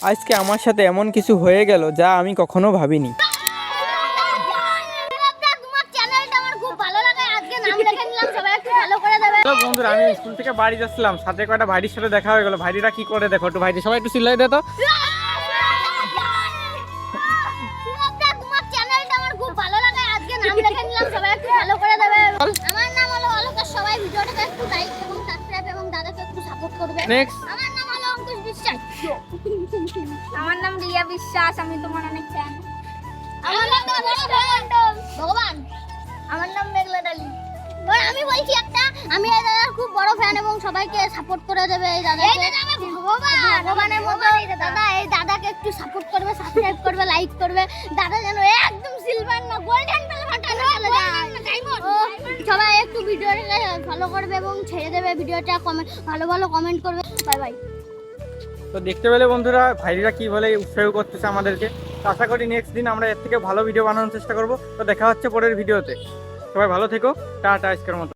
আজকে আমার সাথে এমন কিছু হয়ে গেল যা আমি কখনো ভাবিনি। বন্ধুরা, আমি স্কুল থেকে বাড়ি যাচ্ছিলাম, সাথে কয়টা ভাইটির সাথে দেখা হয়ে গেল। ভাইটিরা কি করে দেখো একটু, ভাইটি সবাই একটু চিল্লাই দে তো। নেক্সট, আমার নাম রিয়া বিশ্বাস, আমি তোমার অনেক ফ্যান। ভগবান, আমার নাম মেঘলা ডালি। আমি বলছি একটা, আমি এই দাদার খুব বড় ফ্যান এবং সবাইকে সাপোর্ট করে দেবে এই দাদাকে। ভগবানের মতো দাদা, এই দাদাকে একটু সাপোর্ট করবে, সাবস্ক্রাইব করবে, লাইক করবে। দাদা যেন একদম সিলভার না, গোল্ডেন সবাই একটু ভিডিওটাকে ফলো করবে এবং ছেড়ে দেবে ভিডিওটা, কমেন্ট ভালো ভালো কমেন্ট করবে। Bye bye. তো দেখতে পেলে বন্ধুরা, ভাইরা কি বলে উৎসাহ করতেছে আমাদেরকে। তো আশা করি নেক্সট দিন আমরা এর থেকে ভালো ভিডিও বানানোর চেষ্টা করব। তো দেখা হচ্ছে পরের ভিডিওতে। সবাই ভালো থেকো, টাটা আজকের মতো।